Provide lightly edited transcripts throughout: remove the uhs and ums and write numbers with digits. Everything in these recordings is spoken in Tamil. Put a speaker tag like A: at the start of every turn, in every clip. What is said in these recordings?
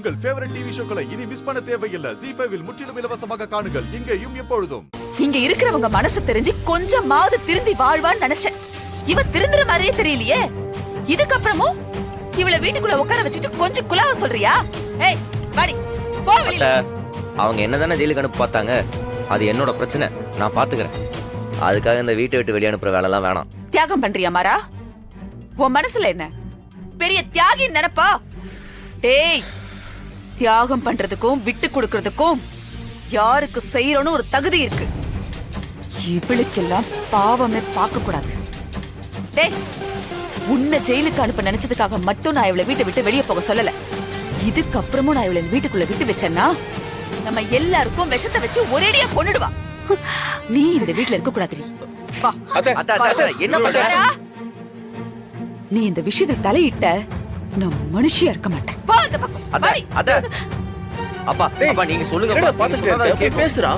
A: உங்கள் ஃபேவரட் டிவி ஷோக்களை இனி மிஸ் பண்ண தேவையில்லை. ZEE5 இல் முற்றிலும் இலவசமாக காணுங்கள். இங்கேயும் எப்பொழுதும்.
B: இங்க இருக்கிறவங்க மனசு தெரிஞ்சு கொஞ்சமாவது திருந்தி வாழ்வான்னு நினைச்சேன். இவ திருந்துற மாதிரியே தெரியலையே. இதுக்கப்புறமும் இவள வீட்டுக்குள்ள உட்கார வச்சுட்டு கொஞ்சம் குலாவ சொல்றியா? ஏய் வாடி போ வெளியில.
C: அவங்க என்னதானே ஜெயிலுக்கு அனுப்ப பார்த்தாங்க, அது என்னோட பிரச்சனை, நான் பாத்துக்கிறேன். அதுக்காக இந்த வீட்டை விட்டு வெளியே அனுப்புற வேலை எல்லாம் வேணாம்.
B: தியாகம் பண்றியா மாறா? உன் மனசுல என்ன பெரிய தியாகி நினைப்பா? டேய், தியாகம் பண்றதுக்கும் விட்டு கொடுக்கறதுக்கும் யாருக்கு செய்யறோன்னு ஒரு தகுதி இருக்கு. இவளுக்கெல்லாம் பாவமே பார்க்க கூடாது. டேய், உன்னை ஜெயிலுக்கு அனுப்ப நினைச்சதுக்காக மட்டும் நான் இவளை வீட்டை விட்டு வெளியே போக சொல்லல. இதுக்கப்புறமும் நான் இவளை வீட்டுக்குள்ள விட்டு வச்சேன்னா நம்ம எல்லாருக்கும் விஷத்தை வச்சு ஒரேடியா கொன்னுடுவா. நீ இந்த வீட்டுல இருக்க கூடாது.
C: என்ன பண்ற?
B: நீ இந்த விஷயத்தில் தலையிட்ட நான் மனுஷியா இருக்க மாட்டேன்.
C: அப்பா அப்பா நீங்க சொல்லுங்க. பேசுறா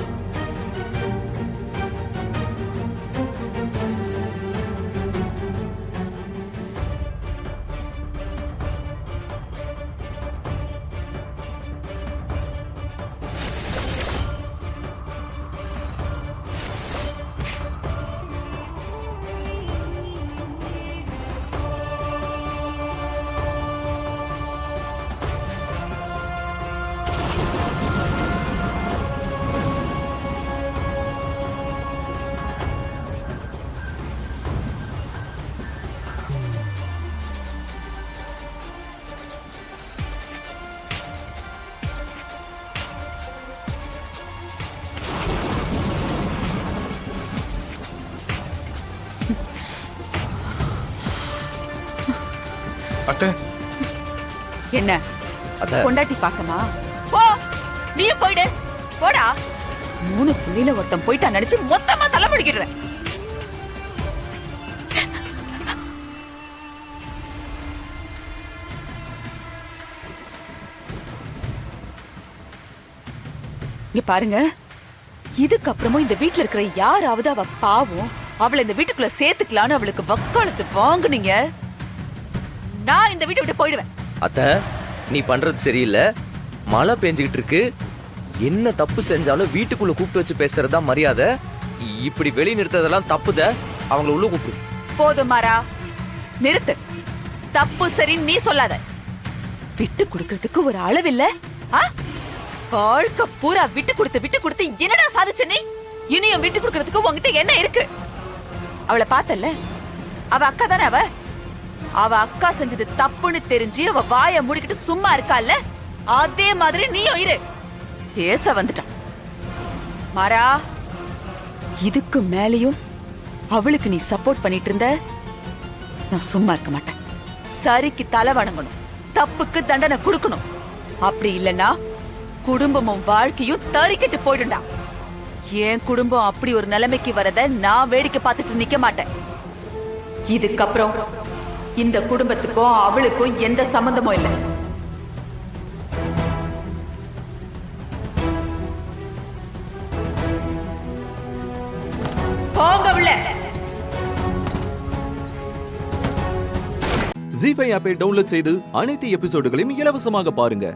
A: அத்தை.
B: என்ன கொண்டாட்டி பாசமா? போ, நீ போயிடு. போடா. 3 புள்ளில ஒருத்தன் போயிட்டா நினைச்சு மொத்தமா தலை முடிக்கிடுற. இங்க பாருங்க, இதுக்கப்புறமும் இந்த வீட்டுல இருக்கிற யாராவது அவ பாவம் அவளை இந்த வீட்டுக்குள்ள சேர்த்துக்கலான்னு அவளுக்கு வக்காலத்து வாங்குனீங்க, நான் இந்த வீட்டை விட்டு போயிடுவேன்.
C: அத்த, நீ பண்றது சரியில்லை. மழை பெஞ்சுக்கிட்டு இருக்கு. என்ன தப்பு செஞ்சாலும் வீட்டுக்குள்ள கூப்பிட்டு வச்சு பேசுறதா மரியாதை. இப்படி வெளி நிறுத்ததெல்லாம் தப்புத. அவங்கள உள்ள கூப்பிடு.
B: போதும் மாறா, நிறுத்து. தப்பு சரின்னு நீ சொல்லாத. விட்டு கொடுக்கறதுக்கு ஒரு அளவில்ல. வாழ்க்கை பூரா விட்டு கொடுத்து என்னடா சாதிச்ச நீ? இனியும் விட்டு கொடுக்கறதுக்கு உங்ககிட்ட என்ன இருக்கு? அவளை பார்த்தல்ல, அவ அக்கா தானே. அவ அக்கா செஞ்சது தப்புன்னு தெரிஞ்சு அவ வாய மூடிக்கிட்டு சும்மா இருக்கால, அதே மாதிரி நீயும் இரு. பேச வந்துட்டான் மாறா. இதுக்கு மேலையும் அவளுக்கு நீ சப்போர்ட் பண்ணிட்டு இருந்த, நான் சும்மா இருக்க மாட்டேன். சரிக்கு தலை வணங்கணும், தப்புக்கு தண்டனை கொடுக்கணும். அப்படி இல்லைன்னா குடும்பமும் வாழ்க்கையும் தறிக்கிட்டு போயிடுண்டா. என் குடும்பம் அப்படி ஒரு நிலைமைக்கு வரத நான் வேடிக்கை பார்த்துட்டு நிக்க மாட்டேன். இதுக்கப்புறம் இந்த குடும்பத்துக்கும் அவளுக்கும் எந்த சம்பந்தமும் இல்லை. போங்க உள்ள.
D: ZEE5 ஆப்பை டவுன்லோட் செய்து அனைத்து எபிசோடுகளையும் இலவசமாக பாருங்க.